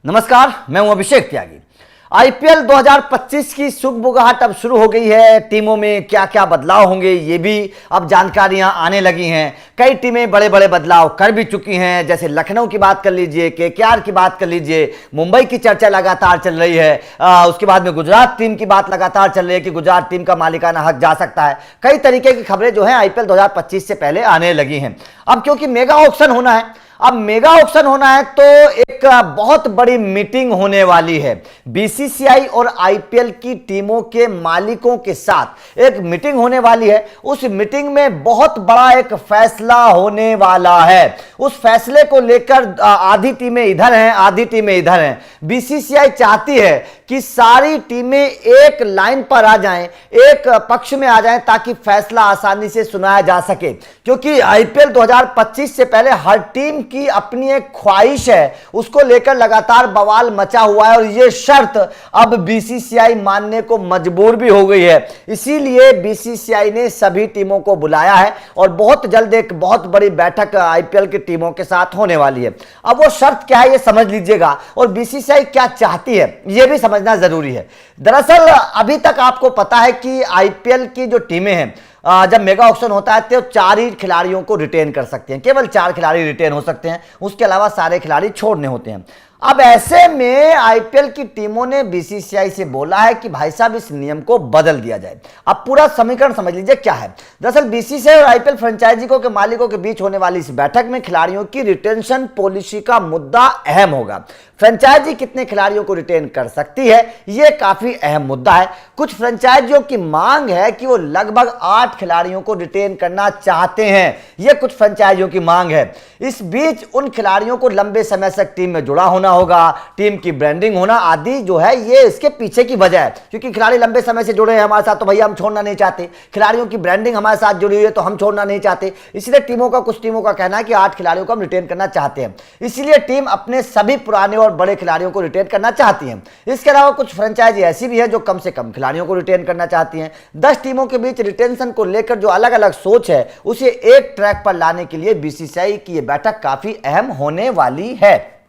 नमस्कार, मैं हूं अभिषेक त्यागी। आईपीएल 2025 की सुगबुगाहट अब शुरू हो गई है। टीमों में क्या क्या बदलाव होंगे ये भी अब जानकारियां आने लगी हैं। कई टीमें बड़े बड़े बदलाव कर भी चुकी हैं, जैसे लखनऊ की बात कर लीजिए, केकेआर की बात कर लीजिए, मुंबई की चर्चा लगातार चल रही है। उसके बाद में गुजरात टीम की बात लगातार चल रही है कि गुजरात टीम का मालिकाना हक जा सकता है। कई तरीके की खबरें जो है आईपीएल 2025 से पहले आने लगी हैं। अब क्योंकि मेगा ऑक्शन होना है, अब मेगा ऑक्शन होना है तो एक बहुत बड़ी मीटिंग होने वाली है। बीसीसीआई और आईपीएल की टीमों के मालिकों के साथ एक मीटिंग होने वाली है। उस मीटिंग में बहुत बड़ा एक फैसला होने वाला है। उस फैसले को लेकर आधी टीमें इधर हैं, आधी टीमें इधर हैं। बीसीसीआई चाहती है कि सारी टीमें एक लाइन पर आ जाएं, एक पक्ष में आ जाएं, ताकि फैसला आसानी से सुनाया जा सके। क्योंकि आईपीएल 2025 से पहले हर टीम की अपनी एक ख्वाहिश है, उसको लेकर लगातार बवाल मचा हुआ है और यह शर्त अब बीसीसीआई मानने को मजबूर भी हो गई है। इसीलिए बीसीसीआई ने सभी टीमों को बुलाया है और बहुत जल्द एक बहुत बड़ी बैठक आईपीएल की टीमों के साथ होने वाली है। अब वो शर्त क्या है ये समझ लीजिएगा, और बीसीसीआई क्या चाहती है ये भी समझना जरूरी है। दरअसल अभी तक आपको पता है कि आईपीएल की जो टीमें हैं, जब मेगा ऑक्शन होता है तो 4 ही खिलाड़ियों को रिटेन कर सकते हैं, केवल 4 खिलाड़ी रिटेन हो सकते हैं, उसके अलावा सारे खिलाड़ी छोड़ने होते हैं। अब ऐसे में आईपीएल की टीमों ने बीसीसीआई से बोला है कि भाई साहब इस नियम को बदल दिया जाए। अब पूरा समीकरण समझ लीजिए क्या है। दरअसल बीसीसीआई और आईपीएल फ्रेंचाइजी के मालिकों के बीच होने वाली इस बैठक में खिलाड़ियों की रिटेंशन पॉलिसी का मुद्दा अहम होगा। फ्रेंचाइजी कितने खिलाड़ियों को रिटेन कर सकती है यह काफी अहम मुद्दा है। कुछ फ्रेंचाइजियों की मांग है कि वो लगभग 8 खिलाड़ियों को रिटेन करना चाहते हैं, यह कुछ फ्रेंचाइजियों की मांग है। इस बीच उन खिलाड़ियों को लंबे समय से टीम में जुड़ा होना होगा, टीम की ब्रांडिंग होना आदि जो है ये इसके पीछे की वजह है। क्योंकि खिलाड़ी लंबे समय से जुड़े हैं हमारे साथ तो भैया हम छोड़ना नहीं चाहते, खिलाड़ियों की ब्रांडिंग हमारे साथ जुड़ी हुई है तो हम छोड़ना नहीं चाहते। इसलिए कुछ टीमों का कहना है कि 8 खिलाड़ियों को हम रिटेन करना चाहते हैं। इसलिए टीम अपने सभी पुराने और बड़े खिलाड़ियों को रिटेन करना चाहती है। इसके अलावा कुछ फ्रेंचाइजी ऐसी भी है जो कम से कम खिलाड़ियों को रिटेन करना चाहती हैं। 10 टीमों के बीच रिटेंशन को लेकर जो अलग अलग सोच है उसे एक ट्रैक पर लाने के लिए बीसीसीआई की यह बैठक काफी अहम होने वाली है।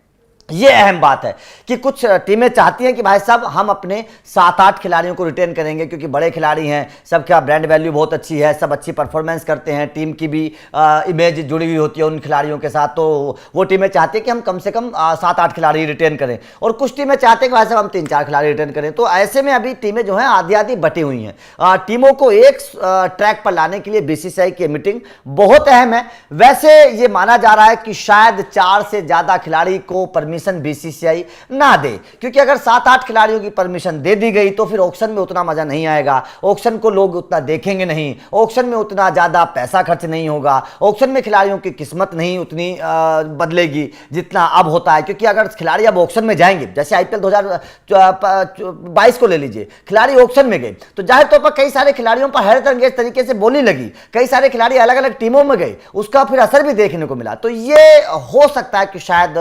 ये अहम बात है कि कुछ टीमें चाहती हैं कि भाई साहब हम अपने 7-8 खिलाड़ियों को रिटेन करेंगे क्योंकि बड़े खिलाड़ी हैं, सबका ब्रांड वैल्यू बहुत अच्छी है, सब अच्छी परफॉर्मेंस करते हैं, टीम की भी इमेज जुड़ी हुई होती है उन खिलाड़ियों के साथ। तो वो टीमें चाहती हैं कि हम कम से कम 7-8 खिलाड़ी रिटेन करें, और कुछ टीमें चाहते हैं कि भाई साहब हम 3-4 खिलाड़ी रिटेन करें। तो ऐसे में अभी टीमें जो हैं आधी आधी बटी हुई हैं। टीमों को एक ट्रैक पर लाने के लिए बीसीसीआई की मीटिंग बहुत अहम है। वैसे ये माना जा रहा है कि शायद 4 से ज्यादा खिलाड़ी को परमिशन बीसीसीआई ना दे, क्योंकि अगर 7-8 खिलाड़ियों की परमिशन दे दी गई तो फिर ऑक्शन में उतना मजा नहीं आएगा, ऑक्शन को लोग उतना देखेंगे नहीं, ऑक्शन में उतना ज्यादा पैसा खर्च नहीं होगा, ऑक्शन में खिलाड़ियों की किस्मत नहीं उतनी बदलेगी जितना अब होता है। क्योंकि अगर खिलाड़ी अब ऑक्शन में जाएंगे, जैसे आईपीएल 2022 को ले लीजिए, खिलाड़ी ऑक्शन में गए तो जाहिर तौर पर कई सारे खिलाड़ियों पर हैरत अंगेज तरीके से बोली लगी, कई सारे खिलाड़ी अलग अलग टीमों में गए, उसका फिर असर भी देखने को मिला। तो ये हो सकता है कि शायद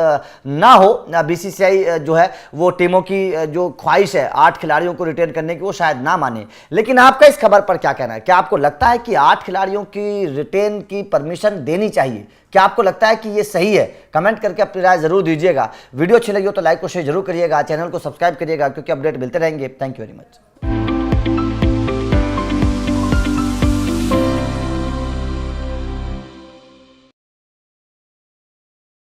ना हो, बीसीसीआई जो है वो टीमों की जो ख्वाहिश है 8 खिलाड़ियों को रिटेन करने की वो शायद ना माने। लेकिन आपका इस खबर पर क्या कहना है? क्या आपको लगता है कि 8 खिलाड़ियों की रिटेन की परमिशन देनी चाहिए? क्या आपको लगता है कि ये सही है? कमेंट करके अपनी राय जरूर दीजिएगा। वीडियो अच्छी लगी हो तो लाइक और शेयर जरूर करिएगा, चैनल को सब्सक्राइब करिएगा क्योंकि अपडेट मिलते रहेंगे। Thank you very much.